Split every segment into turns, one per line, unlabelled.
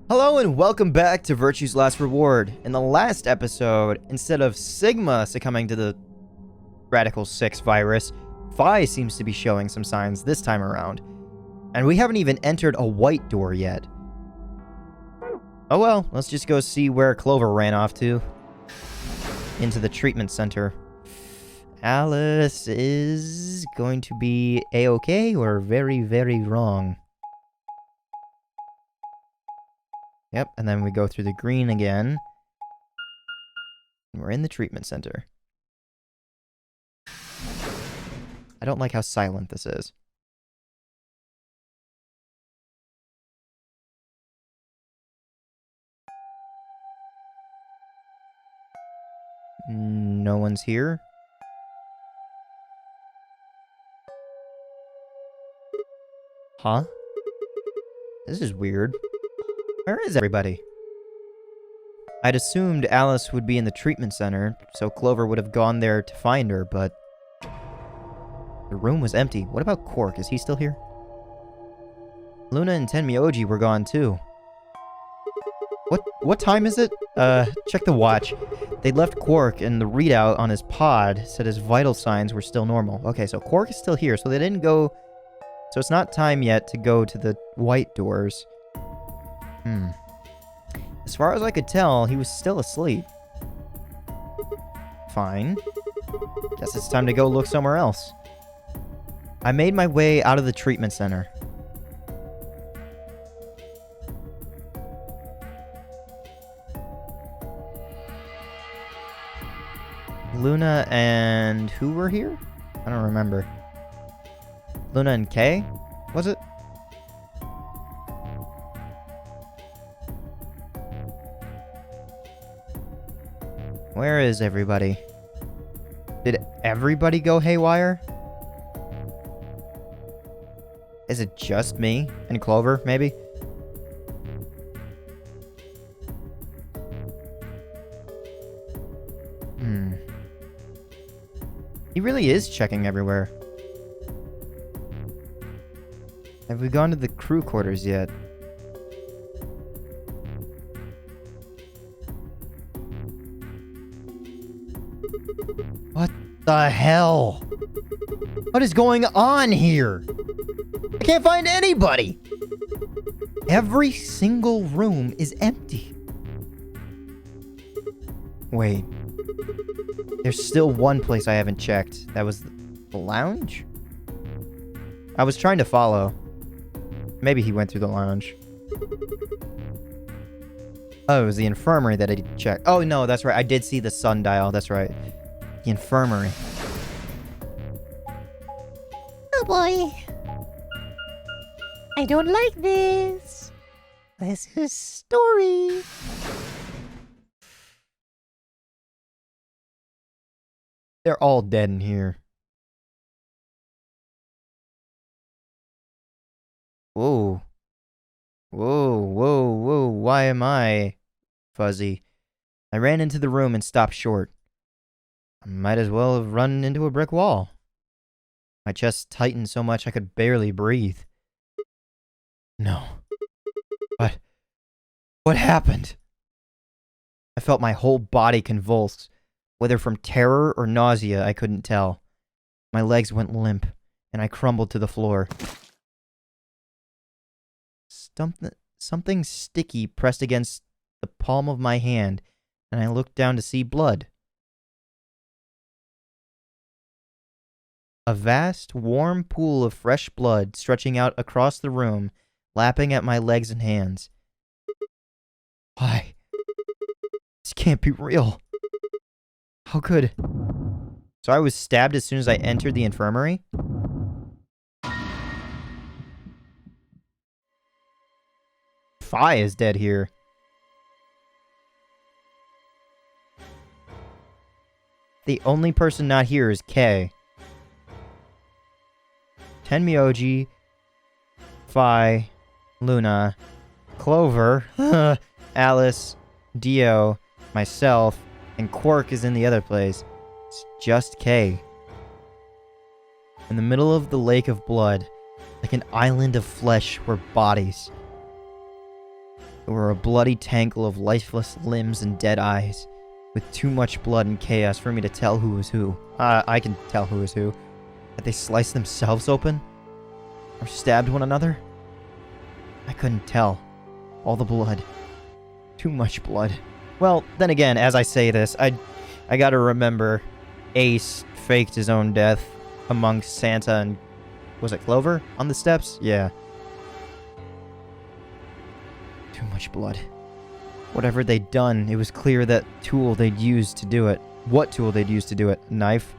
Hello and welcome back to Virtue's Last Reward. In the last episode, instead of Sigma succumbing to the Radical 6 virus, Phi seems to be showing some signs this time around. And we haven't even entered a white door yet. Oh well, let's just go see where Clover ran off to. Into the treatment center. Alice is going to be A-okay or very, very wrong. Yep, and then we go through the green again. And we're in the treatment center. I don't like how silent this is. No one's here. Huh? This is weird. Where is everybody? I'd assumed Alice would be in the treatment center, so Clover would have gone there to find her, but the room was empty. What about Quark? Is he still here? Luna and Tenmyoji were gone too. What time is it? Check the watch. They'd left Quark, and the readout on his pod said his vital signs were still normal. Okay, so Quark is still here, so they didn't go... So it's not time yet to go to the white doors. As far as I could tell, he was still asleep. Fine. Guess it's time to go look somewhere else. I made my way out of the treatment center. Luna and who were here? I don't remember. Luna and Kay? Was it? Where is everybody? Did everybody go haywire? Is it just me and Clover, maybe? He really is checking everywhere. Have we gone to the crew quarters yet? What the hell? What is going on here? I can't find anybody! Every single room is empty. Wait. There's still one place I haven't checked. That was the lounge? I was trying to follow. Maybe he went through the lounge. Oh, it was the infirmary that I checked. Oh, no, that's right. I did see the sundial. That's right. The infirmary.
Oh boy. I don't like this. This is story.
They're all dead in here. Whoa. Whoa, whoa, whoa. Why am I fuzzy? I ran into the room and stopped short. I might as well have run into a brick wall. My chest tightened so much I could barely breathe. No. What happened? I felt my whole body convulse. Whether from terror or nausea, I couldn't tell. My legs went limp, and I crumbled to the floor. Something sticky pressed against the palm of my hand, and I looked down to see blood. A vast, warm pool of fresh blood stretching out across the room, lapping at my legs and hands. Why? This can't be real. How could... So I was stabbed as soon as I entered the infirmary? Phi is dead here. The only person not here is Kay. Tenmyoji, Phi, Luna, Clover, Alice, Dio, myself, and Quark is in the other place. It's just Kay. In the middle of the lake of blood, like an island of flesh were bodies. We were a bloody tangle of lifeless limbs and dead eyes, with too much blood and chaos for me to tell who was who. I can tell who is who. Had they sliced themselves open? Or stabbed one another? I couldn't tell. All the blood. Too much blood. Well, then again, as I say this, I gotta remember Ace faked his own death amongst Santa and... was it Clover on the steps? Yeah. Too much blood. Whatever they'd done, it was clear that tool they'd used to do it. What tool they'd used to do it? Knife?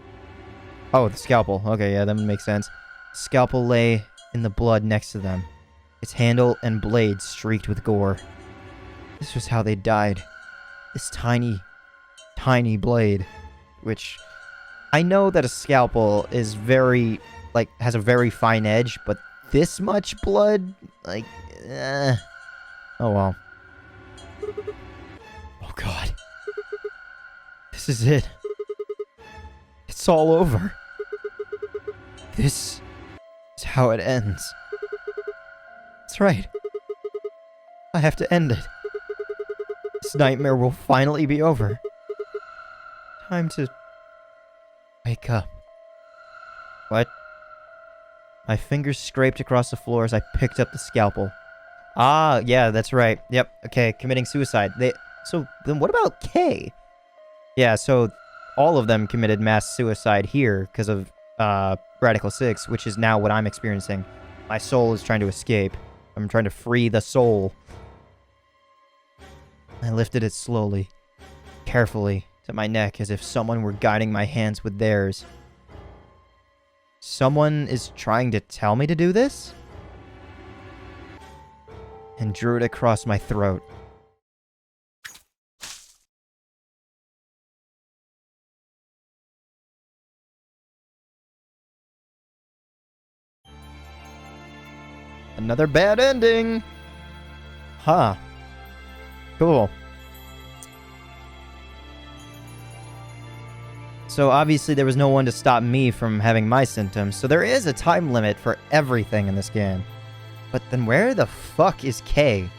Oh, the scalpel. Okay, yeah, that would make sense. Scalpel lay in the blood next to them. Its handle and blade streaked with gore. This was how they died. This tiny, tiny blade. Which, I know that a scalpel is very, like, has a very fine edge, but this much blood? Like, oh well. Oh god. This is it. It's all over. This is how it ends. That's right. I have to end it. This nightmare will finally be over. Time to wake up. What? My fingers scraped across the floor as I picked up the scalpel. Ah, yeah, that's right. Yep, okay, committing suicide. So, then what about K? Yeah, so all of them committed mass suicide here because of Radical 6, which is now what I'm experiencing. My soul is trying to escape. I'm trying to free the soul. I lifted it slowly, carefully, to my neck as if someone were guiding my hands with theirs. Someone is trying to tell me to do this? And drew it across my throat. Another bad ending! Huh. Cool. So obviously there was no one to stop me from having my symptoms, so there is a time limit for everything in this game. But then where the fuck is K?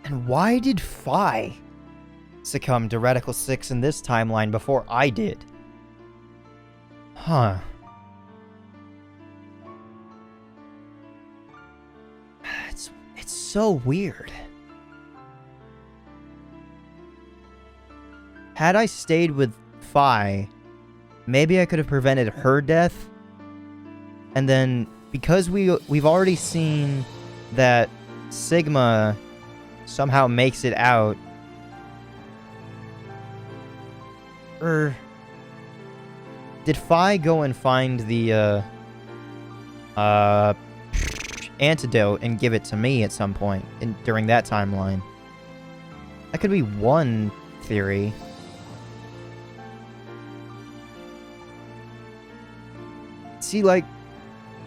And why did Phi succumb to Radical 6 in this timeline before I did? Huh. It's so weird. Had I stayed with Phi, maybe I could have prevented her death. And then, because we've already seen that Sigma somehow makes it out. Or did Phi go and find the antidote and give it to me at some point during that timeline? That could be one theory. See, like,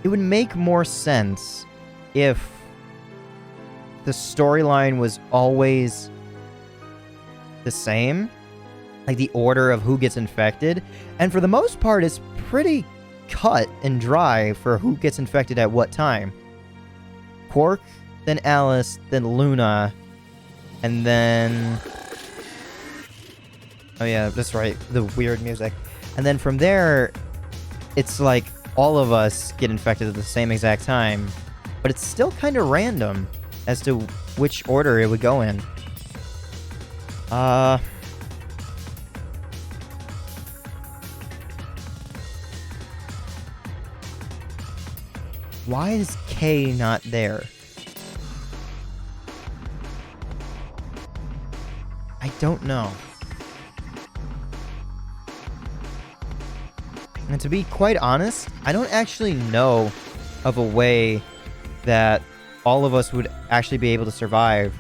it would make more sense if the storyline was always the same. Like, the order of who gets infected. And for the most part, it's pretty cut and dry for who gets infected at what time. Quark, then Alice, then Luna, and then... oh yeah, that's right, the weird music. And then from there, it's like all of us get infected at the same exact time, but it's still kind of random as to which order it would go in. Why is K not there? I don't know. And to be quite honest, I don't actually know of a way that all of us would actually be able to survive.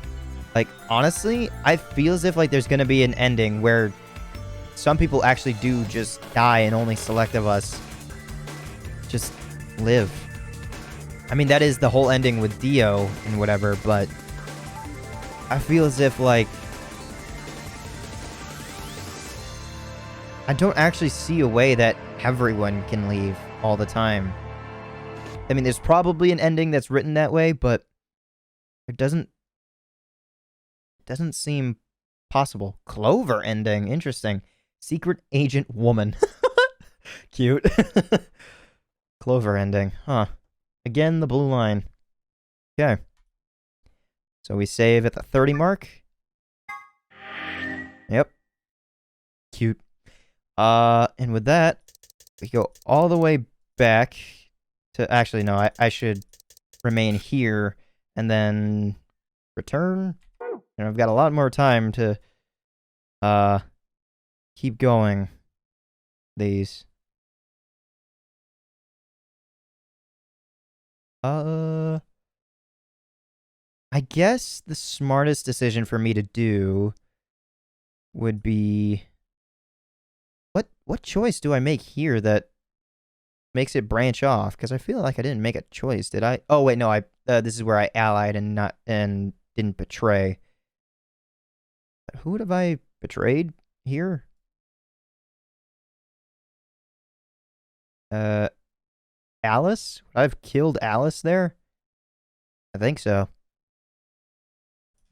Like, honestly, I feel as if like there's gonna be an ending where some people actually do just die and only select of us just live. I mean, that is the whole ending with Dio and whatever, but I feel as if like I don't actually see a way that everyone can leave all the time. I mean, there's probably an ending that's written that way, but it doesn't seem possible. Clover ending. Interesting. Secret agent woman. Cute. Clover ending. Huh. Again, the blue line. Okay. So we save at the 30 mark. Yep. Cute. And with that, we go all the way back to... Actually, no, I should remain here and then return. And I've got a lot more time to keep going these. I guess the smartest decision for me to do would be... What choice do I make here that makes it branch off? Because I feel like I didn't make a choice, did I? Oh, wait, no, this is where I allied and didn't betray. Who would have I betrayed here? Alice? Would I have killed Alice there? I think so.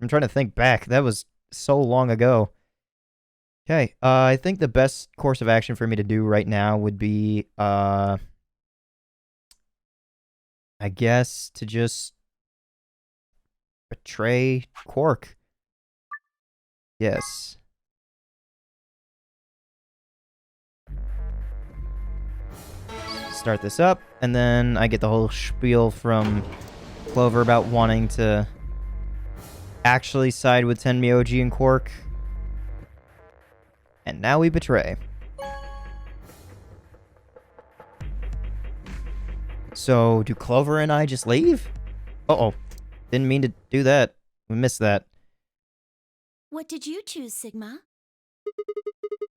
I'm trying to think back. That was so long ago. Okay, I think the best course of action for me to do right now would be, I guess, to just betray Quark. Yes. Start this up, and then I get the whole spiel from Clover about wanting to actually side with Tenmyoji and Quark. And now we betray. So, do Clover and I just leave? Uh-oh. Didn't mean to do that. We missed that.
What did you choose, Sigma?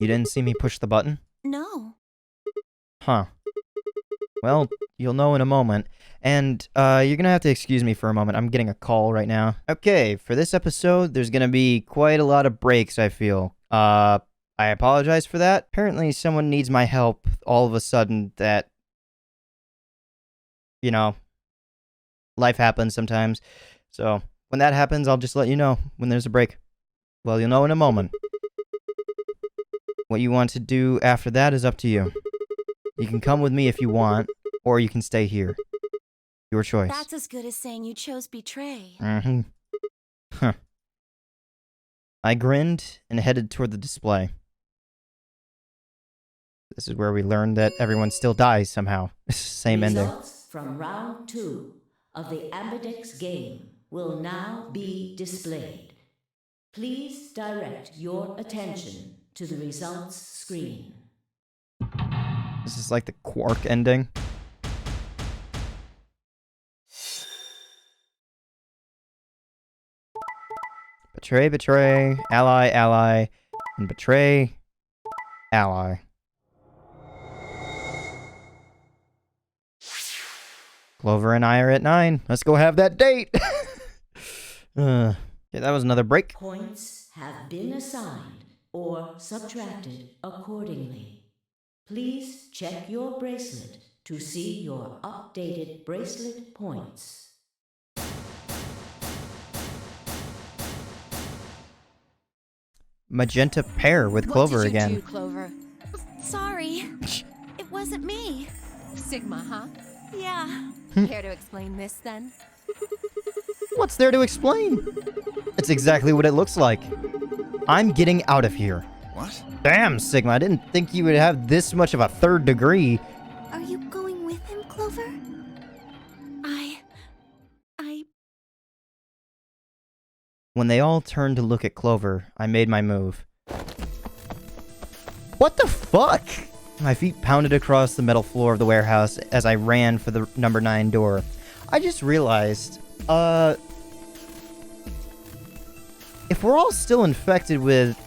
You didn't see me push the button?
No.
Huh. Well, you'll know in a moment. And, you're gonna have to excuse me for a moment. I'm getting a call right now. Okay, for this episode, there's gonna be quite a lot of breaks, I feel. I apologize for that. Apparently, someone needs my help all of a sudden that... You know, life happens sometimes. So, when that happens, I'll just let you know when there's a break. Well, you'll know in a moment. What you want to do after that is up to you. You can come with me if you want, or you can stay here. Your choice.
That's as good as saying you chose betray.
Mm-hmm. Huh. I grinned and headed toward the display. This is where we learned that everyone still dies somehow. Same ending.
Results from round 2 of the Ambidex game will now be displayed. Please direct your attention to the results screen.
This is like the Quark ending. Betray, betray, ally, ally, and betray, ally. Clover and I are at 9. Let's go have that date. Okay, that was another break.
Points have been assigned or subtracted accordingly. Please check your bracelet to see your updated bracelet points.
Magenta pair with Clover
What did you
again.
do, Clover?
Sorry. It wasn't me.
Sigma, huh?
Yeah.
Care to explain this, then?
What's there to explain? It's exactly what it looks like. I'm getting out of here.
What?
Damn, Sigma, I didn't think you would have this much of a third degree.
Are you going with him, Clover?
When they all turned to look at Clover, I made my move. What the fuck? My feet pounded across the metal floor of the warehouse as I ran for the number 9 door. I just realized, if we're all still infected with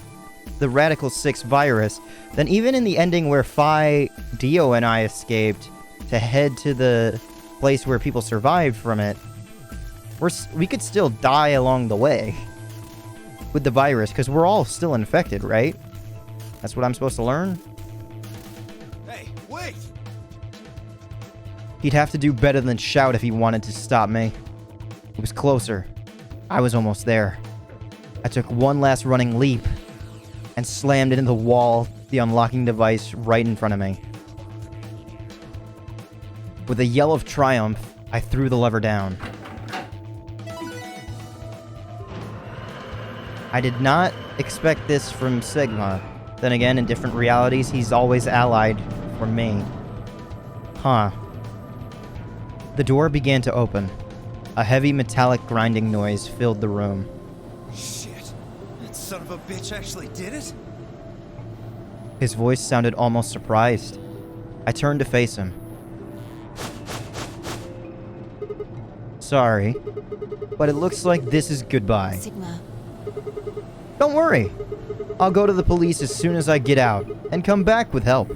the Radical 6 virus, then even in the ending where Phi, Dio, and I escaped to head to the place where people survived from it, we could still die along the way with the virus, because we're all still infected, right? That's what I'm supposed to learn?
Hey, wait!
He'd have to do better than shout if he wanted to stop me. It was closer. I was almost there. I took one last running leap and slammed into the wall, the unlocking device right in front of me. With a yell of triumph, I threw the lever down. I did not expect this from Sigma. Then again, in different realities, he's always allied for me. Huh. The door began to open. A heavy metallic grinding noise filled the room.
Shit. That son of a bitch actually did it?
His voice sounded almost surprised. I turned to face him. Sorry, but it looks like this is goodbye.
Sigma.
Don't worry. I'll go to the police as soon as I get out and come back with help.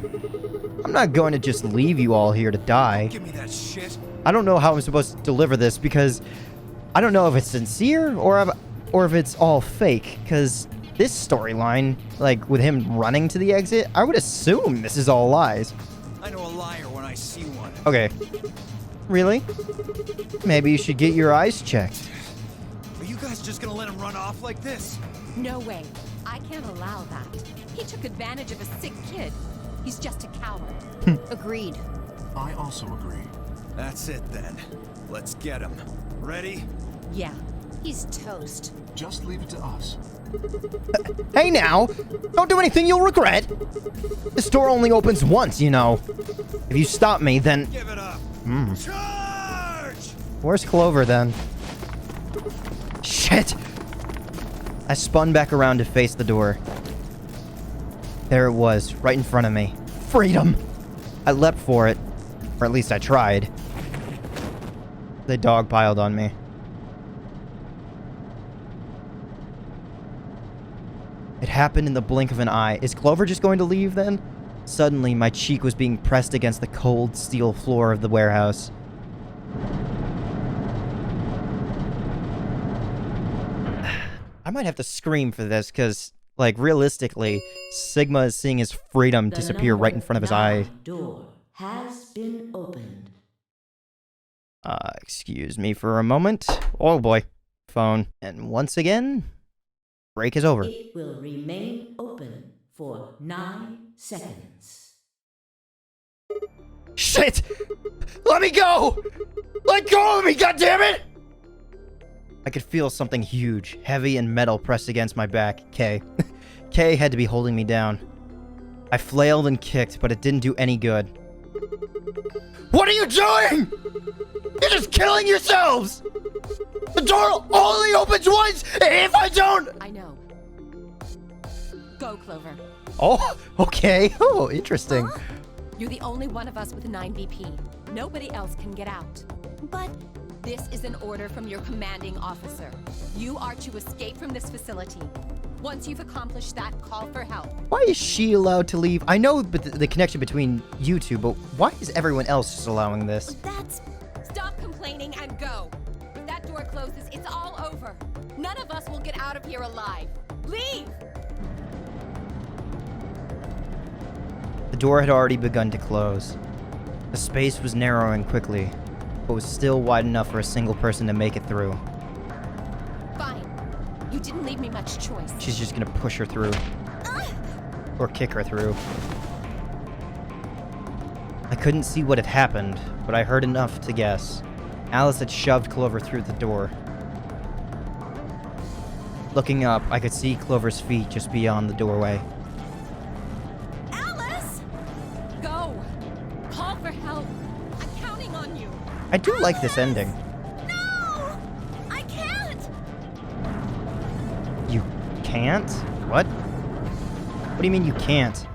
I'm not going to just leave you all here to die.
Give me that shit.
I don't know how I'm supposed to deliver this because I don't know if it's sincere or if it's all fake, because this storyline, like with him running to the exit, I would assume this is all lies.
I know a liar when I see one.
Okay. Really? Maybe you should get your eyes checked.
Are you guys just gonna let him run off like this?
No way. I can't allow that. He took advantage of a sick kid. He's just a coward.
Agreed.
I also agree.
That's it then. Let's get him. Ready?
Yeah.
He's toast.
Just leave it to us.
Hey now! Don't do anything you'll regret! This door only opens once, you know. If you stop me, then...
Give it up. Charge!
Where's Clover, then? Shit! I spun back around to face the door. There it was, right in front of me. Freedom! I leapt for it. Or at least I tried. They dogpiled on me. It happened in the blink of an eye. Is Clover just going to leave, then? Suddenly, my cheek was being pressed against the cold steel floor of the warehouse. I might have to scream for this, because, like, realistically, Sigma is seeing his freedom
The
disappear right in front of his eye.
door has been opened.
Excuse me for a moment. Oh boy. Phone. And once again, break is over.
It will remain open for 9 seconds.
Shit! Let me go! Let go of me, goddammit! I could feel something huge, heavy and metal pressed against my back. Kay. Kay had to be holding me down. I flailed and kicked, but it didn't do any good. What are you doing? You're just killing yourselves! The door only opens once if I don't...
I know. Go, Clover.
Oh, okay. Oh, interesting.
Huh?
You're the only one of us with 9 BP. Nobody else can get out.
But
This is an order from your commanding officer. You are to escape from this facility. Once you've accomplished that, call for help.
Why is she allowed to leave? I know the connection between you two, but why is everyone else just allowing this?
that's...
Stop complaining and go. If that door closes, it's all over. None of us will get out of here alive. Leave!
The door had already begun to close. The space was narrowing quickly, but was still wide enough for a single person to make it through.
Fine. You didn't leave me much choice.
She's just gonna push her through. Or kick her through. I couldn't see what had happened, but I heard enough to guess. Alice had shoved Clover through the door. Looking up, I could see Clover's feet just beyond the doorway.
Alice!
Go! Call for help. I'm counting on you.
I do like this ending.
No! I can't!
You can't? What? What do you mean you can't?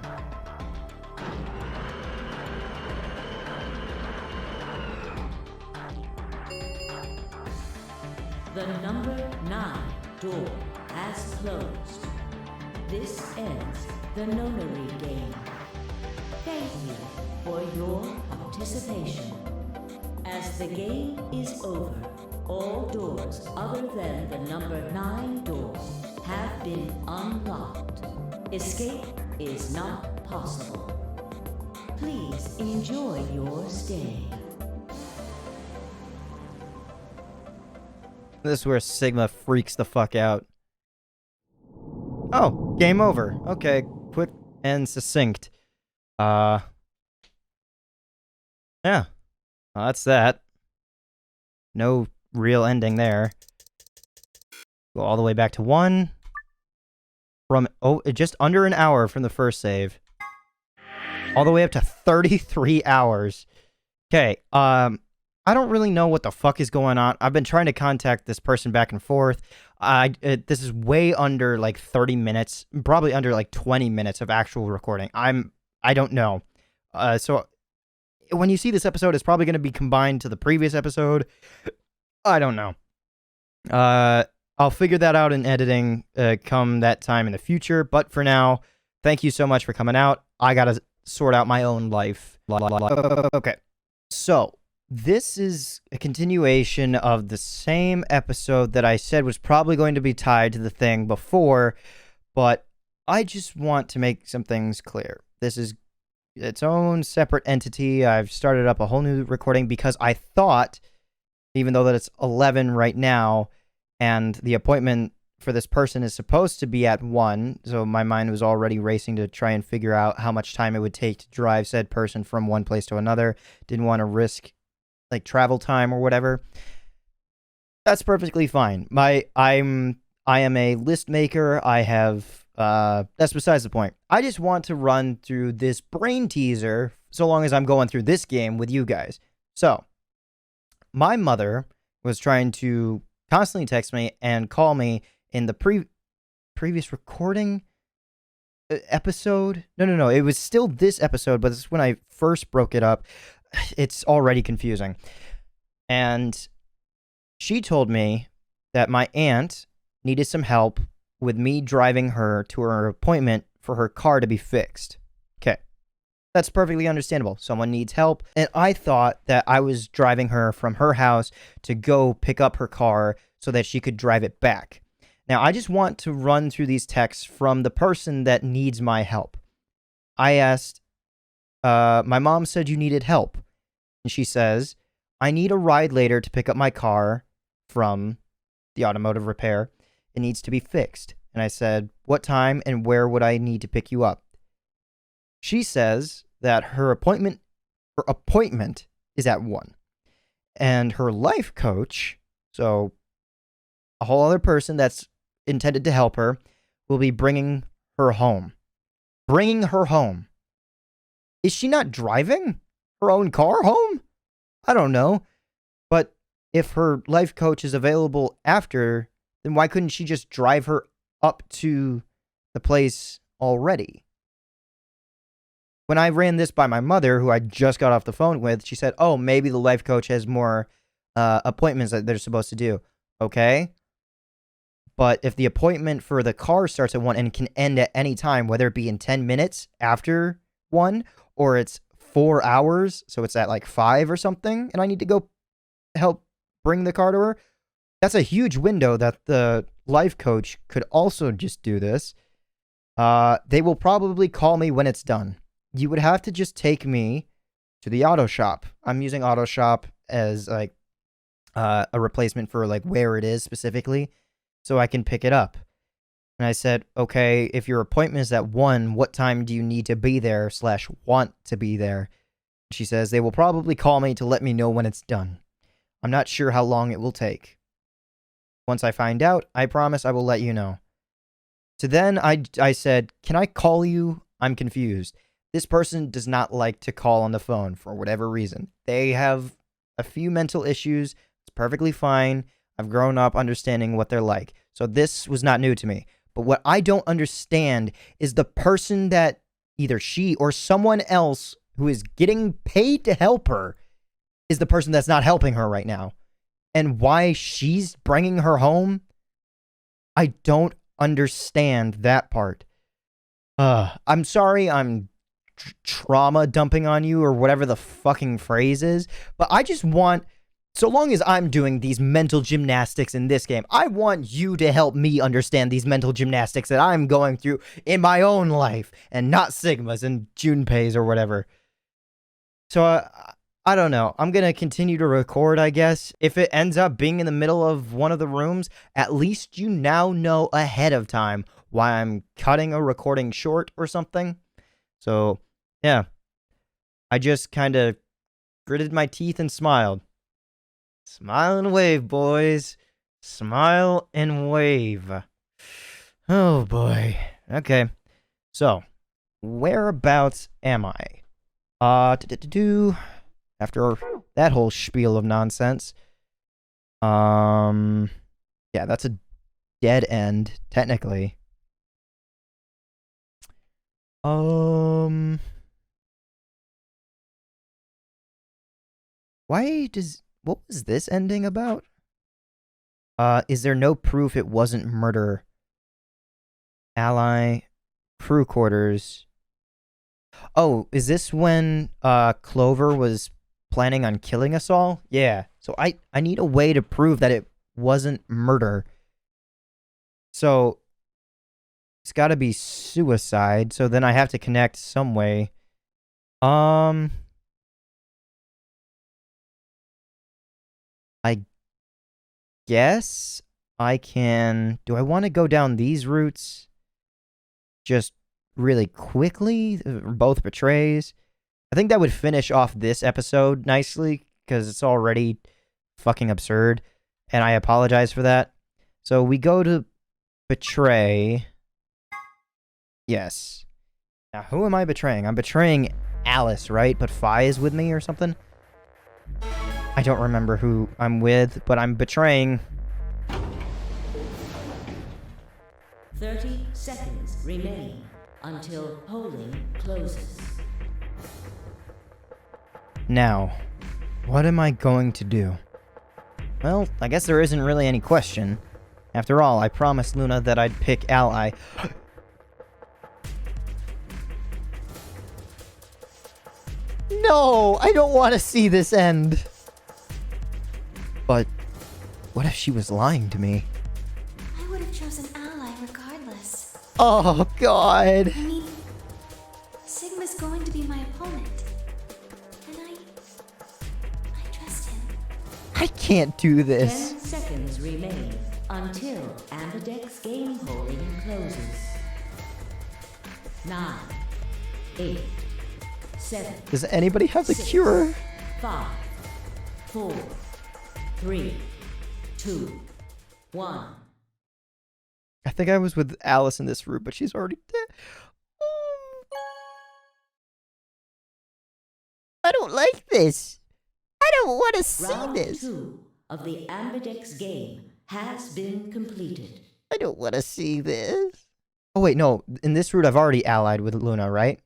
The number 9 door has closed. This ends the nonary game. Thank you for your participation. As the game is over, all doors other than the number 9 door have been unlocked. Escape is not possible. Please enjoy your stay.
This is where Sigma freaks the fuck out. Oh, game over. Okay, quick and succinct. Yeah. Well, that's that. No real ending there. Go all the way back to 1. From, just under an hour from the first save. All the way up to 33 hours. Okay, I don't really know what the fuck is going on. I've been trying to contact this person back and forth. This is way under, like, 30 minutes. Probably under, like, 20 minutes of actual recording. I don't know. So, when you see this episode, it's probably going to be combined to the previous episode. I don't know. I'll figure that out in editing come that time in the future. But for now, thank you so much for coming out. I gotta sort out my own life. Okay. So, this is a continuation of the same episode that I said was probably going to be tied to the thing before, but I just want to make some things clear. This is its own separate entity. I've started up a whole new recording because I thought, even though that it's 11 right now, and the appointment for this person is supposed to be at 1, so my mind was already racing to try and figure out how much time it would take to drive said person from one place to another. Didn't want to risk, like, travel time or whatever. That's perfectly fine. I am a list maker. I have, that's besides the point. I just want to run through this brain teaser so long as I'm going through this game with you guys. So, my mother was trying to constantly text me and call me in the previous recording episode. No. It was still this episode, but this is when I first broke it up. It's already confusing. And she told me that my aunt needed some help with me driving her to her appointment for her car to be fixed. Okay. That's perfectly understandable. Someone needs help. And I thought that I was driving her from her house to go pick up her car so that she could drive it back. Now, I just want to run through these texts from the person that needs my help. I asked, my mom said you needed help. And she says, I need a ride later to pick up my car from the automotive repair. It needs to be fixed. And I said, what time and where would I need to pick you up? She says that her appointment is at 1. And her life coach, so a whole other person that's intended to help her, will be bringing her home. Bringing her home. Is she not driving her own car home? I don't know. But if her life coach is available after, then why couldn't she just drive her up to the place already? When I ran this by my mother, who I just got off the phone with, she said, oh, maybe the life coach has more appointments that they're supposed to do. Okay. But if the appointment for the car starts at 1 and can end at any time, whether it be in 10 minutes after 1 or it's 4 hours, so it's at like 5 or something, and I need to go help bring the car to her, that's a huge window that the life coach could also just do this. They will probably call me when it's done. You would have to just take me to the auto shop. I'm using auto shop as like a replacement for like where it is specifically, so I can pick it up. And I said, okay, if your appointment is at 1, what time do you need to be there / want to be there? She says, they will probably call me to let me know when it's done. I'm not sure how long it will take. Once I find out, I promise I will let you know. So then I said, can I call you? I'm confused. This person does not like to call on the phone for whatever reason. They have a few mental issues. It's perfectly fine. I've grown up understanding what they're like. So this was not new to me. But what I don't understand is the person that either she or someone else who is getting paid to help her is the person that's not helping her right now. And why she's bringing her home, I don't understand that part. I'm sorry I'm trauma dumping on you or whatever the fucking phrase is, but I just want, so long as I'm doing these mental gymnastics in this game, I want you to help me understand these mental gymnastics that I'm going through in my own life and not Sigma's and Junpei's or whatever. So I don't know. I'm gonna continue to record, I guess. If it ends up being in the middle of one of the rooms, at least you now know ahead of time why I'm cutting a recording short or something. So, yeah. I just kind of gritted my teeth and smiled. Smile and wave, boys. Smile and wave. Oh, boy. Okay. So, whereabouts am I? After that whole spiel of nonsense. Yeah, that's a dead end, technically. What was this ending about? Is there no proof it wasn't murder? Ally, crew quarters. Oh, is this when, Clover was planning on killing us all? Yeah. So I need a way to prove that it wasn't murder. So it's gotta be suicide, so then I have to connect some way. I guess I can... Do I want to go down these routes? Just really quickly? Both betrays? I think that would finish off this episode nicely, because it's already fucking absurd, and I apologize for that. So we go to betray. Yes. Now, who am I betraying? I'm betraying Alice, right? But Fi is with me or something? I don't remember who I'm with, but I'm betraying...
30 seconds remain until polling closes.
Now, what am I going to do? Well, I guess there isn't really any question. After all, I promised Luna that I'd pick Ally. No, I don't want to see this end. But what if she was lying to me?
I would have chosen Ally regardless.
Oh, God.
I mean, Sigma's going to be my opponent. And I trust him.
I can't do
10
this.
seconds remain until Ambidex game polling closes. 9, 8, 7.
Does anybody have the
6,
cure?
5, 4, 3, 2, 1.
I think I was with Alice in this room, but she's already dead. I don't like this. I don't want to see
Round
this.
2 of the Ambidex game has been completed.
I don't want to see this. Oh, wait, no. In this route, I've already allied with Luna, right?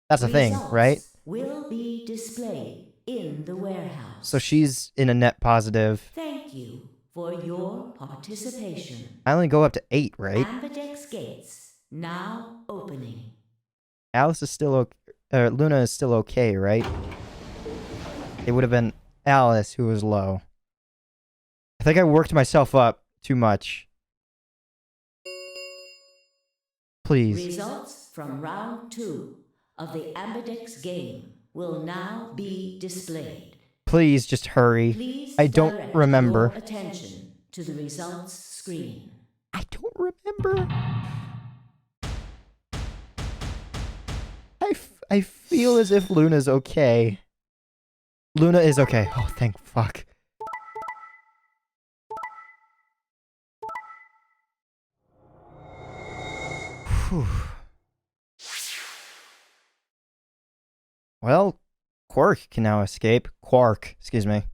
That's a thing,
Results
right?
will be displayed in the warehouse.
So she's in a net positive.
Thank you for your participation.
I only go up to 8, right?
Ambidex gates now opening.
Alice is still okay. Luna is still okay, right? It would have been Alice who was low. I think I worked myself up too much. Please.
Results from round 2 of the Ambidex game will now be displayed.
Please just hurry.
Please
I don't
direct
remember.
your attention to the results screen.
I don't remember. I feel as if Luna's okay. Luna is okay. Oh, thank fuck. Whew. Well, Quark can now escape. Quark, excuse me.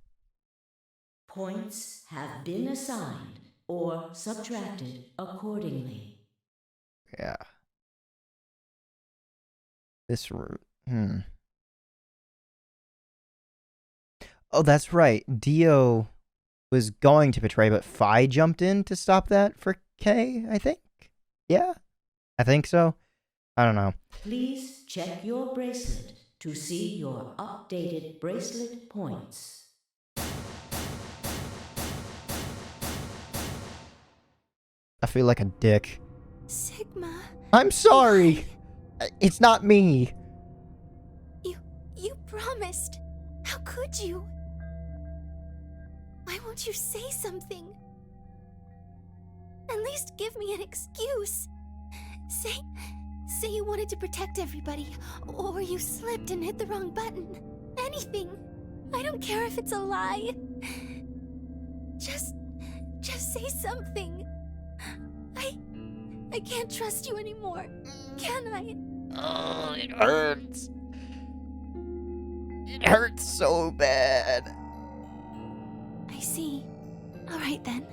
Points have been assigned or subtracted accordingly.
Yeah. This route. Oh, that's right. Dio was going to betray, but Fi jumped in to stop that for K, I think? Yeah? I think so. I don't know.
Please check your bracelet to see your updated bracelet points.
I feel like a dick.
Sigma,
I'm sorry. It's not me.
you promised. How could could you? Why won't you say something? At least give me an excuse. Say you wanted to protect everybody, or you slipped and hit the wrong button. Anything. I don't care if it's a lie. Just say something. I can't trust you anymore, can I?
Oh, it hurts. It hurts so bad.
I see. All right then.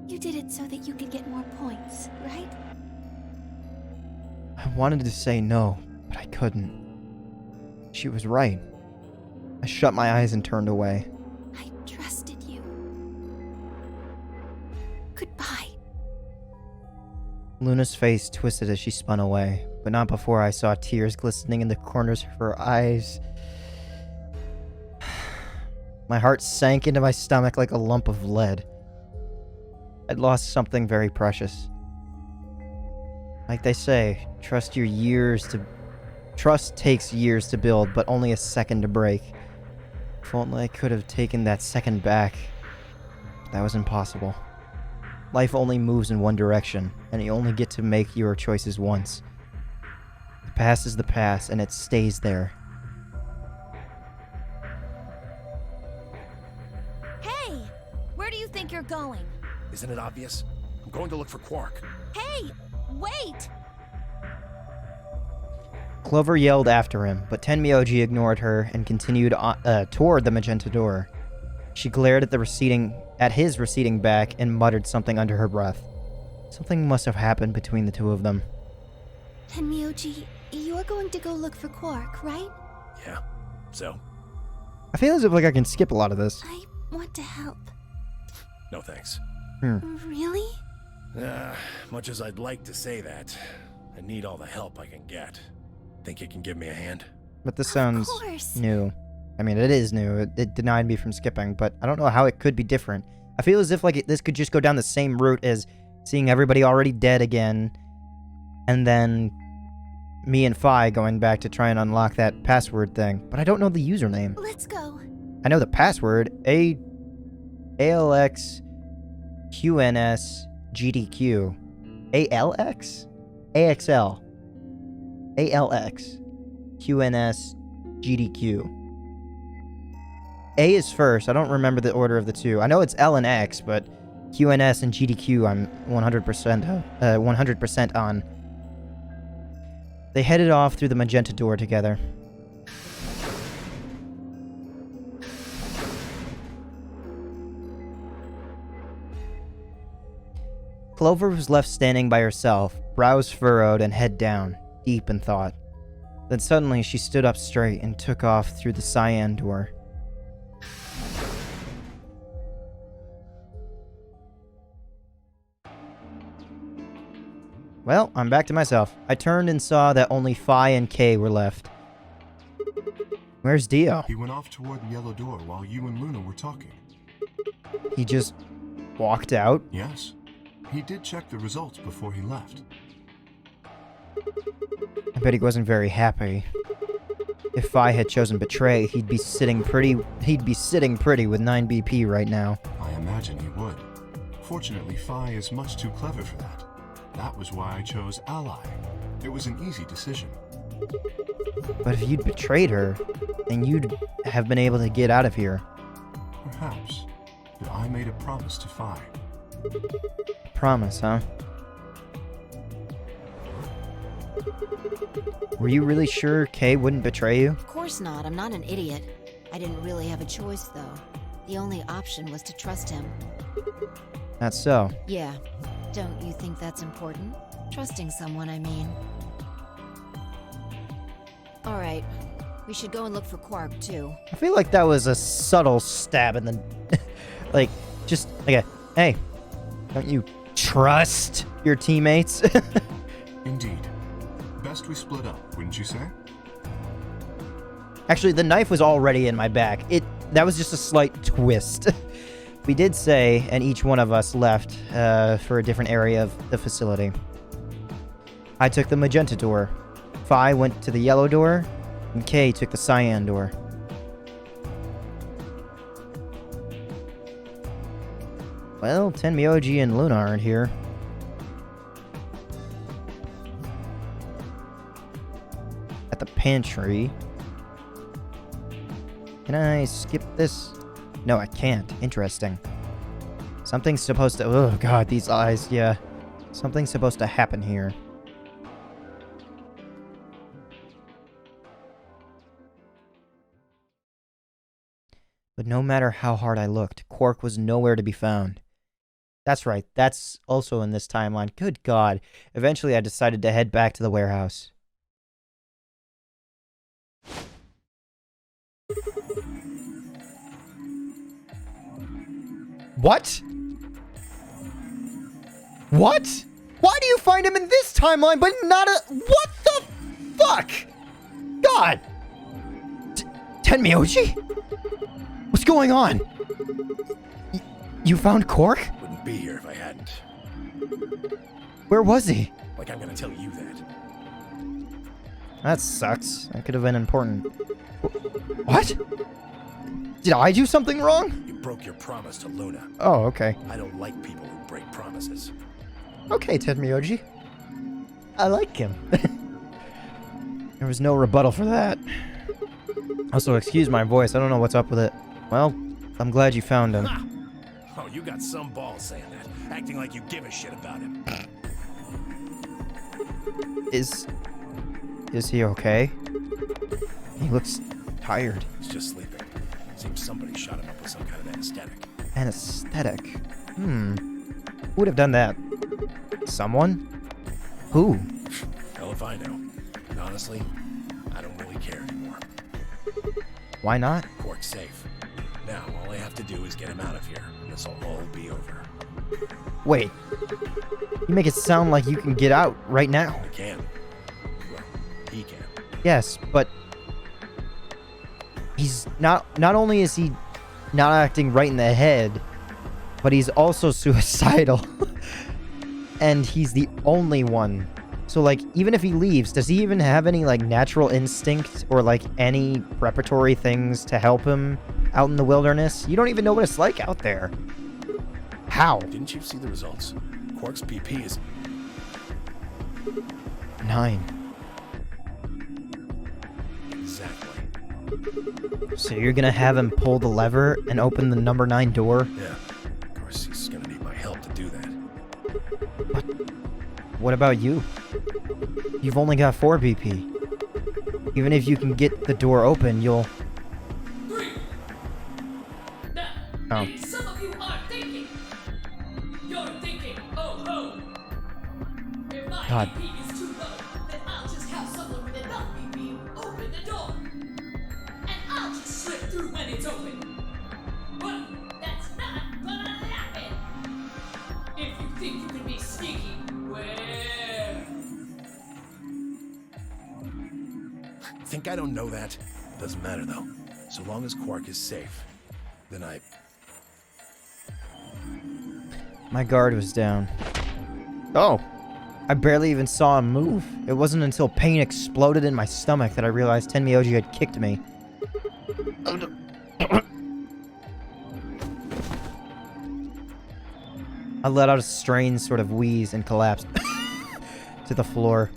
You did it so that you could get more points, right?
I wanted to say no, but I couldn't. She was right. I shut my eyes and turned away.
I trusted you. Goodbye.
Luna's face twisted as she spun away, but not before I saw tears glistening in the corners of her eyes. My heart sank into my stomach like a lump of lead. I'd lost something very precious. Like they say, trust takes years to build, but only a second to break. If only I could have taken that second back. That was impossible. Life only moves in one direction, and you only get to make your choices once. The past is the past, and it stays there.
Hey! Where do you think you're going?
Isn't it obvious? I'm going to look for Quark.
Hey! Wait!
Clover yelled after him, but Tenmyoji ignored her and continued toward the magenta door. She glared at his receding back and muttered something under her breath. Something must have happened between the two of them.
Tenmyoji, you're going to go look for Quark, right?
Yeah. So?
I feel as if I can skip a lot of this.
I want to help.
No thanks.
Really?
Much as I'd like to say that, I need all the help I can get. Think you can give me a hand?
But this sounds
Of course.
new. I mean, it is new. It denied me from skipping, but I don't know how it could be different. I feel as if this could just go down the same route as seeing everybody already dead again, and then me and Phi going back to try and unlock that password thing. But I don't know the username.
Let's go.
I know the password. ALX QNS GDQ. ALX? AXL. ALX QNS GDQ. A is first. I don't remember the order of the two. I know it's L and X, but QNS and GDQ I'm 100% on. They headed off through the magenta door together. Clover was left standing by herself, brows furrowed and head down, deep in thought. Then suddenly she stood up straight and took off through the cyan door. Well, I'm back to myself. I turned and saw that only Phi and Kay were left. Where's Dio?
He went off toward the yellow door while you and Luna were talking.
He just walked out?
Yes. He did check the results before he left.
I bet he wasn't very happy. If Phi had chosen Betray, he'd be sitting pretty with 9 BP right now.
I imagine he would. Fortunately, Phi is much too clever for that. That was why I chose Ally. It was an easy decision.
But if you'd betrayed her, then you'd have been able to get out of here.
Perhaps. But I made a promise to Phi.
Promise, huh? Were you really sure Kay wouldn't betray you?
Of course not. I'm not an idiot. I didn't really have a choice, though. The only option was to trust him.
That's so.
Yeah. Don't you think that's important? Trusting someone, I mean. Alright. We should go and look for Quark, too.
I feel like that was a subtle stab in the... like, just like a, hey, don't you trust your teammates?
Indeed. Best we split up, wouldn't you say?
Actually, the knife was already in my back. That was just a slight twist. We did say, and each one of us left for a different area of the facility. I took the magenta door. Phi went to the yellow door, and Kay took the cyan door. Well, Tenmyoji and Luna aren't here. At the pantry. Can I skip this? No, I can't. Interesting. Something's supposed to... Oh, God, these eyes, yeah. Something's supposed to happen here. But no matter how hard I looked, Quark was nowhere to be found. That's right, that's also in this timeline. Good God. Eventually, I decided to head back to the warehouse. What? What? Why do you find him in this timeline, but not a... What the fuck? God! Tenmyoji? What's going on? You found Quark?
Wouldn't be here if I hadn't.
Where was he?
Like I'm gonna tell you that.
That sucks. That could have been important. What? Did I do something wrong?
You broke your promise to Luna.
Oh, okay.
I don't like people who break promises.
Okay, Tenmyoji. I like him. There was no rebuttal for that. Also, excuse my voice. I don't know what's up with it. Well, I'm glad you found him.
Ha! Oh, you got some balls saying that. Acting like you give a shit about him.
Is he okay? He looks tired.
He's just sleeping. Seems somebody shot him up with some kind of anesthetic.
Anesthetic? Who would have done that? Someone? Who?
Hell if I know. And honestly, I don't really care anymore.
Why not?
Quark's safe. Now, all I have to do is get him out of here, and this'll all be over.
Wait. You make it sound like you can get out right now.
I can. Well, he can.
Yes, but... He's not only is he not acting right in the head, but he's also suicidal. And he's the only one. So, like, even if he leaves, does he even have any, like, natural instinct or, like, any preparatory things to help him out in the wilderness? You don't even know what it's like out there. How?
Didn't you see the results? Quark's PP is
9.
exactly.
So you're gonna have him pull the lever and open the number 9 door?
Yeah. Of course, he's gonna need my help to do that.
What about you? You've only got 4 BP. Even if you can get the door open, you'll...
3. Now,
Oh.
maybe some of you are thinking. You're thinking, oh, oh. If my
God.
BP is too low, then I'll just have someone with enough BP open the door. And I'll just slip through when it's open. But that's not gonna happen. If you think you can be sneaky, well...
Think I don't know that? Doesn't matter, though. So long as Quark is safe, then
My guard was down. Oh! I barely even saw him move. It wasn't until pain exploded in my stomach that I realized Tenmyoji had kicked me. I let out a strange sort of wheeze and collapsed to the floor.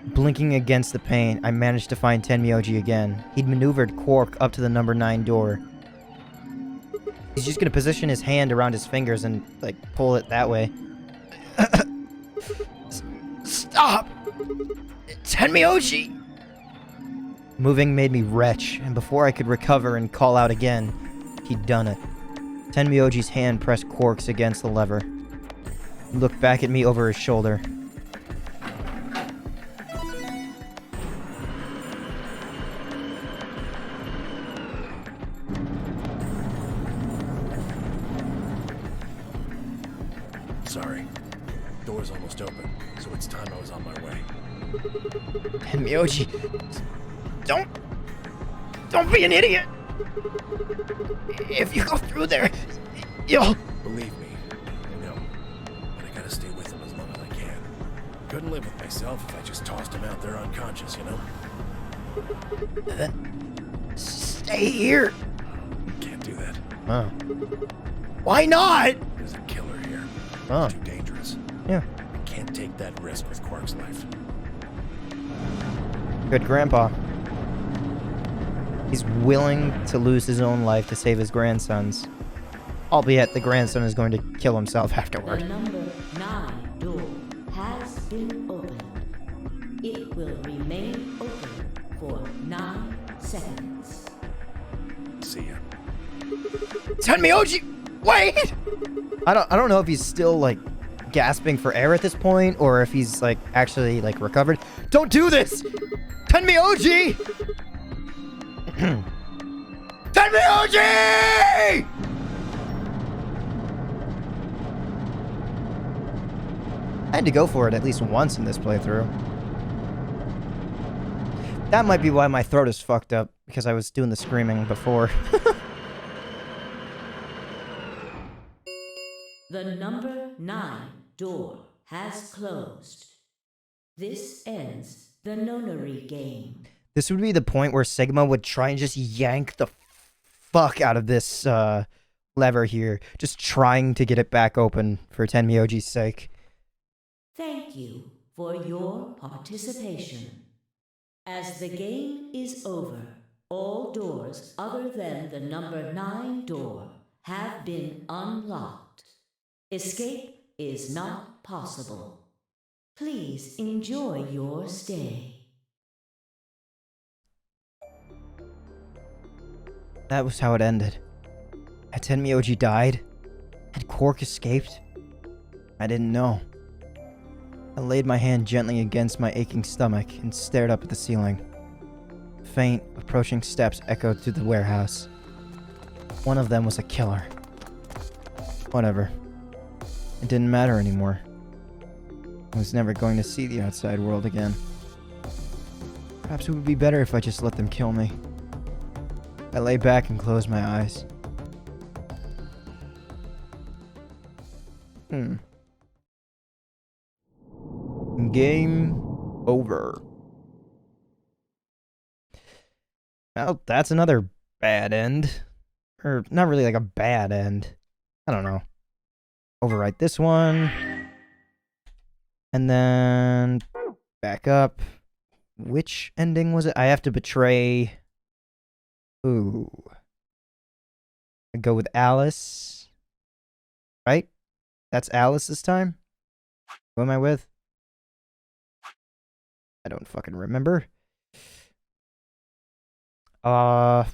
Blinking against the pain, I managed to find Tenmyoji again. He'd maneuvered Quark up to the number 9 door. He's just gonna position his hand around his fingers and, like, pull it that way. Stop! Tenmyoji! Moving made me retch, and before I could recover and call out again, he'd done it. Tenmyoji's hand pressed Quark's against the lever. He looked back at me over his shoulder.
sorry. Door's almost open, so it's time I was on my way.
Tenmyoji, don't be an idiot. If you go through there, you'll...
Believe me, I know. But I gotta stay with him as long as I can. Couldn't live with myself if I just tossed him out there unconscious, you know?
Then stay here.
Can't do that.
Oh. Why not?
There's a killer here.
Oh.
Too dangerous.
Yeah.
I can't take that risk with Quark's life.
Good grandpa. He's willing to lose his own life to save his grandson's. Albeit the grandson is going to kill himself afterward.
The number 9 door has been opened. It will remain open for 9 seconds.
See ya.
Tenmyoji! Wait! I don't know if he's still, like, gasping for air at this point, or if he's, like, actually, like, recovered. Don't do this! Tenmyoji! Tenmyoji! I had to go for it at least once in this playthrough. That might be why my throat is fucked up, because I was doing the screaming before.
The number 9 door has closed. This ends the nonary game.
This would be the point where Sigma would try and just yank the fuck out of this lever here, just trying to get it back open for Tenmyoji's sake.
Thank you for your participation. As the game is over, all doors other than the number 9 door have been unlocked. Escape is not possible. Please enjoy your stay.
That was how it ended. Had Tenmyoji died? Had Quark escaped? I didn't know. I laid my hand gently against my aching stomach and stared up at the ceiling. Faint, approaching steps echoed through the warehouse. One of them was a killer. Whatever. It didn't matter anymore. I was never going to see the outside world again. Perhaps it would be better if I just let them kill me. I lay back and closed my eyes. Game over. Well, that's another bad end. Or, not really like a bad end. I don't know. Overwrite this one. And then back up. Which ending was it? I have to betray... Ooh. I go with Alice. Right? That's Alice this time? Who am I with? I don't fucking remember. Alice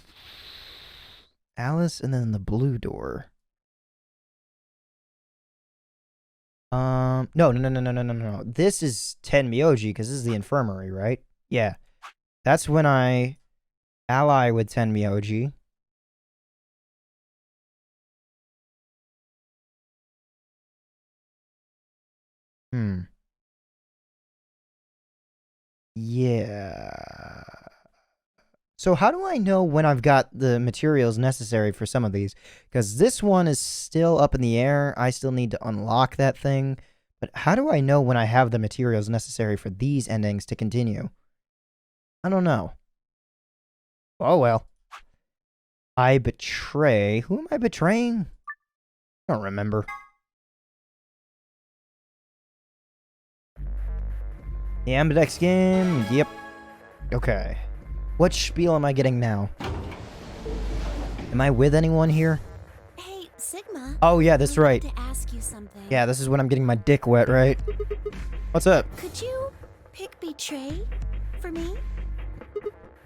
and then the blue door. No. This is Tenmyoji, because this is the infirmary, right? Yeah. That's when I ally with Tenmyoji. Yeah. So how do I know when I've got the materials necessary for some of these? Because this one is still up in the air. I still need to unlock that thing. But how do I know when I have the materials necessary for these endings to continue? I don't know. Oh well. I betray... Who am I betraying? I don't remember. The Ambidex game? Yep. Okay. What spiel am I getting now? Am I with anyone here?
Hey, Sigma.
Oh yeah, that's right.
To ask you something.
Yeah, this is when I'm getting my dick wet, right? What's up?
Could you pick Betray for me?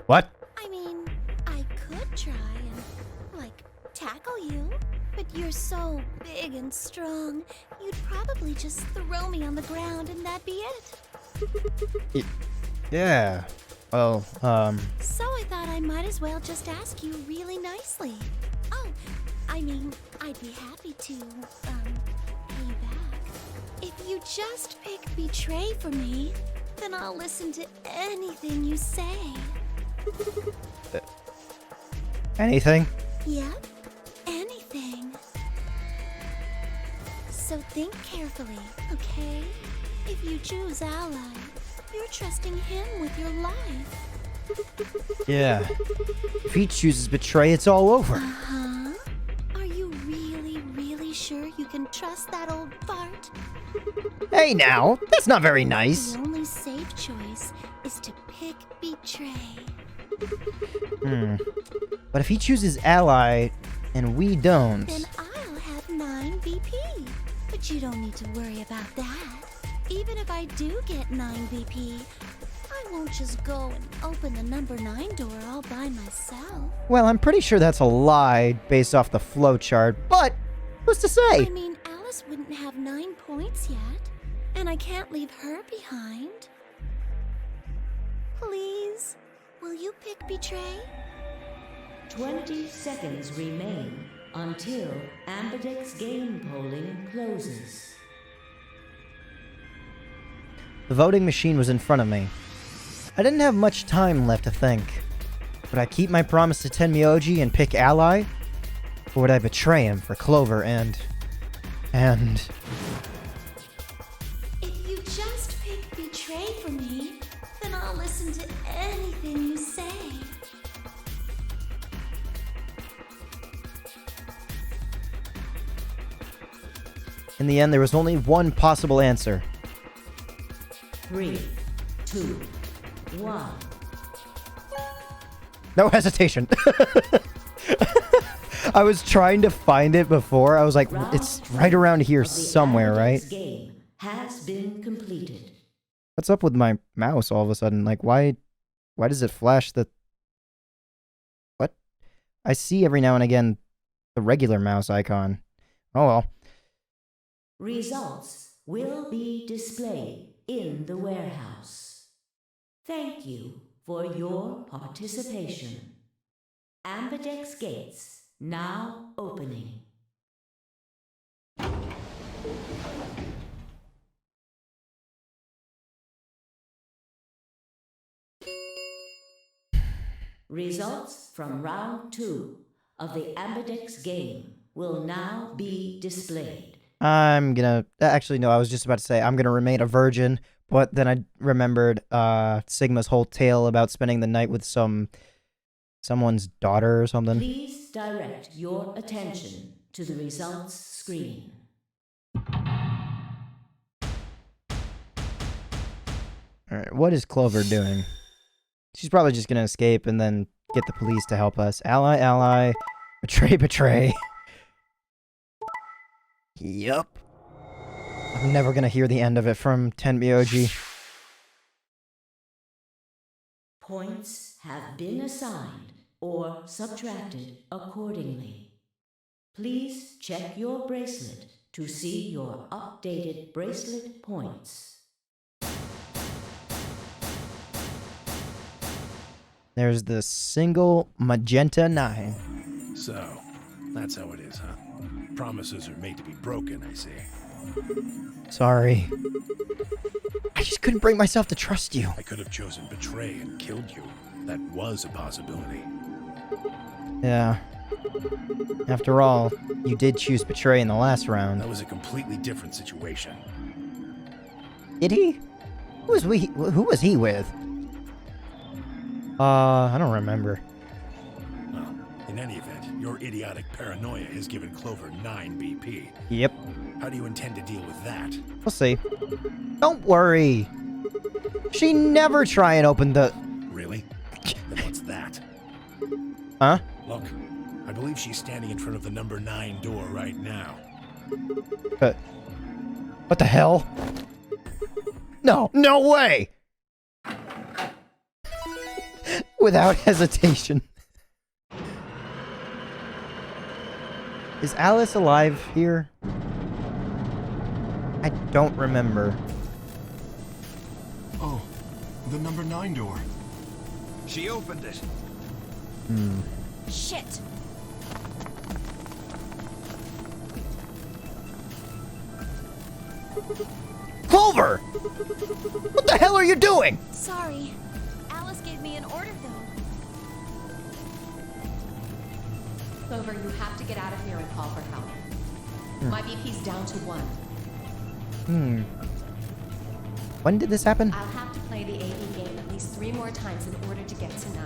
What?
I mean, I could try and, like, tackle you, but you're so big and strong, you'd probably just throw me on the ground and that'd be it.
Yeah. Well,
So I thought I might as well just ask you really nicely. Oh, I mean, I'd be happy to, pay you back. If you just pick Betray for me, then I'll listen to anything you say.
anything?
Yep, anything. So think carefully, okay? If you choose Ally, you're trusting him with your life.
Yeah. If he chooses Betray, it's all over.
Uh-huh. Are you really, really trust that old fart.
Hey now, that's not very nice.
The only safe choice is to pick betray.
But if he chooses ally and we don't...
Then I'll have 9 BP. But you don't need to worry about that. Even if I do get 9 BP, I won't just go and open the number 9 door all by myself.
Well, I'm pretty sure that's a lie based off the flowchart, but who's to say?
I mean, Alice wouldn't have 9 points yet, and I can't leave her behind. Please, will you pick betray?
20 seconds remain until Ambidex game polling closes.
The voting machine was in front of me. I didn't have much time left to think. Would I keep my promise to Tenmyoji and pick ally? Or would I betray him for Clover and...
If you just pick betray for me, then I'll listen to anything you say.
In the end, there was only one possible answer.
3, 2, 1.
No hesitation. I was trying to find it before. I was like, it's right around here somewhere, right?
Game has been completed.
What's up with my mouse all of a sudden? Like, why does it flash the... What? I see every now and again the regular mouse icon. Oh well.
Results will be displayed in the warehouse. Thank you for your participation. Ambidex gates now opening. Results from round 2 of the Ambidex game will now be displayed.
I'm gonna... Actually, no, I was just about to say I'm gonna remain a virgin, but then I remembered Sigma's whole tale about spending the night with someone's daughter or something.
Please direct your attention to the results screen.
Alright, what is Clover doing? She's probably just gonna escape and then get the police to help us. Ally, ally. Betray, betray. Yup. I'm never gonna hear the end of it from Tenmyoji.
Points have been assigned or subtracted accordingly. Please check your bracelet to see your updated bracelet points.
There's the single magenta 9.
So, that's how it is, huh? Promises are made to be broken, I see.
Sorry. I just couldn't bring myself to trust you.
I could have chosen betray and killed you. That was a possibility.
Yeah. After all, you did choose betray in the last round.
That was a completely different situation.
Did he? Who was he with? I don't remember.
Well, in any event, your idiotic paranoia has given Clover 9 BP.
Yep.
How do you intend to deal with that?
We'll see. Don't worry. She never try and open the...
Really? Then what's that?
Huh?
Look, I believe she's standing in front of the number 9 door right now.
What the hell? No, no way! Without hesitation. Is Alice alive here? I don't remember.
Oh, the number 9 door.
She opened it.
Shit!
Clover! What the hell are you doing?
Sorry. Alice gave me an order, though.
Clover, you have to get out of here and call for help. My BP's down to 1.
When did this happen?
I'll have to play the AE game at least 3 more times in order to get to 9.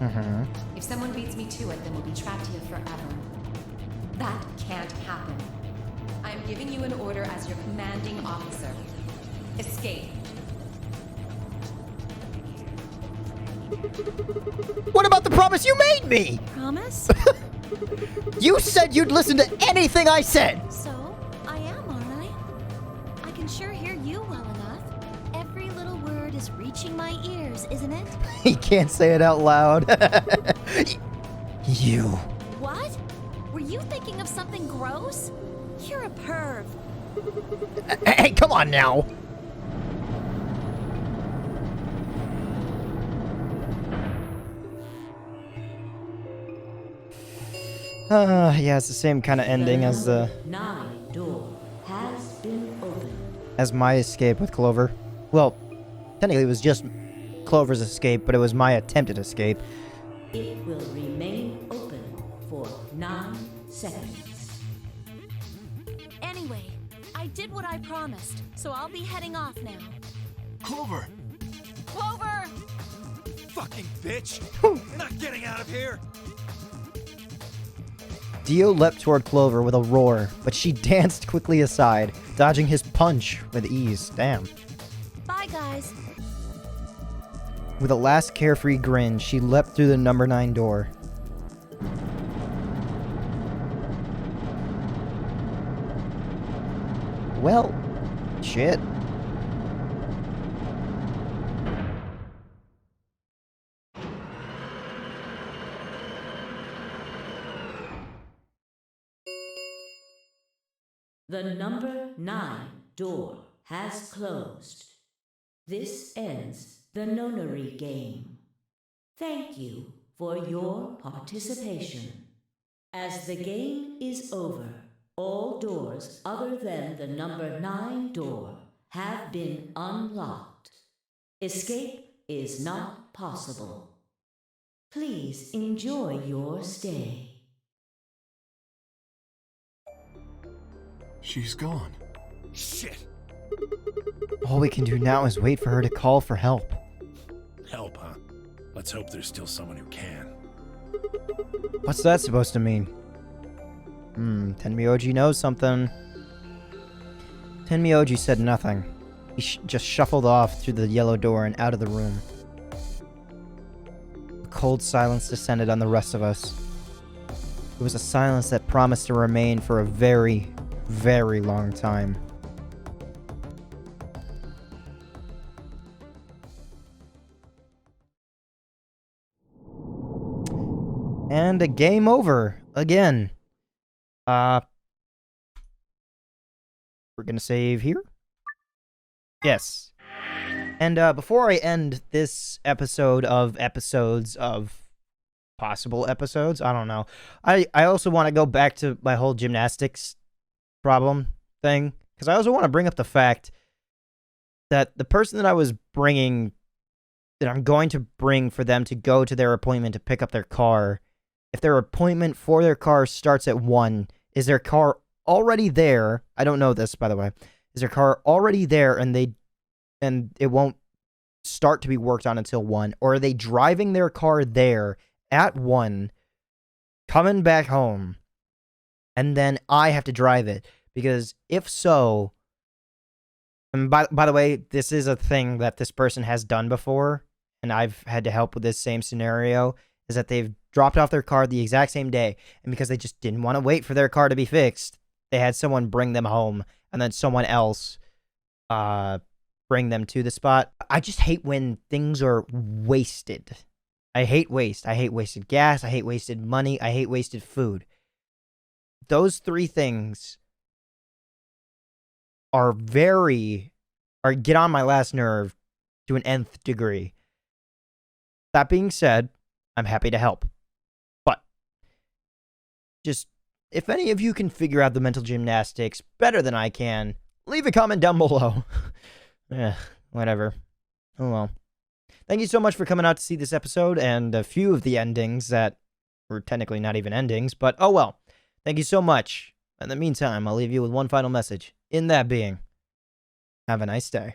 Mm-hmm.
If someone beats me to it, then we'll be trapped here forever. That can't happen. I'm giving you an order as your commanding officer. Escape.
What about the promise you made me?
Promise?
You said you'd listen to anything I said!
So, I am, aren't I? I can sure hear you well enough. Every little word is reaching my ears, isn't it?
He can't say it out loud. You.
What? Were you thinking of something gross? You're a perv.
Hey, come on now! Yeah, it's the same kind of ending as
The 9 door has been opened.
as my escape with Clover. Well, technically it was just Clover's escape, but it was my attempted escape.
It will remain open for 9 seconds.
Anyway, I did what I promised, so I'll be heading off now.
Clover!
Clover!
Fucking bitch! You're not getting out of here!
Dio leapt toward Clover with a roar, but she danced quickly aside, dodging his punch with ease. Damn.
Bye, guys.
With a last carefree grin, she leapt through the number 9 door. Well, shit.
The number 9 door has closed. This ends the nonary game. Thank you for your participation. As the game is over, all doors other than the number 9 door have been unlocked. Escape is not possible. Please enjoy your stay.
She's gone.
Shit!
All we can do now is wait for her to call for help.
Help, huh? Let's hope there's still someone who can.
What's that supposed to mean? Tenmyoji knows something. Tenmyoji said nothing. He just shuffled off through the yellow door and out of the room. A cold silence descended on the rest of us. It was a silence that promised to remain for a very, very long time. And a game over again. We're gonna save here. Yes. And before I end this episode of episodes of possible episodes, I don't know. I also want to go back to my whole gymnastics problem thing, because I also want to bring up the fact that the person that I was bringing, that I'm going to bring for them to go to their appointment to pick up their car, if their appointment for their car starts at 1, is their car already there? I don't know this, by the way. Is their car already there and it won't start to be worked on until 1? Or are they driving their car there at 1, coming back home, and then I have to drive it? Because if so, and by the way, this is a thing that this person has done before, and I've had to help with this same scenario, is that they've dropped off their car the exact same day, and because they just didn't want to wait for their car to be fixed, they had someone bring them home, and then someone else bring them to the spot. I just hate when things are wasted. I hate waste. I hate wasted gas. I hate wasted money. I hate wasted food. Those 3 things get on my last nerve to an nth degree. That being said, I'm happy to help. But just, if any of you can figure out the mental gymnastics better than I can, leave a comment down below. Whatever. Oh well. Thank you so much for coming out to see this episode and a few of the endings that were technically not even endings, but oh well. Thank you so much. In the meantime, I'll leave you with one final message. In that being, have a nice day.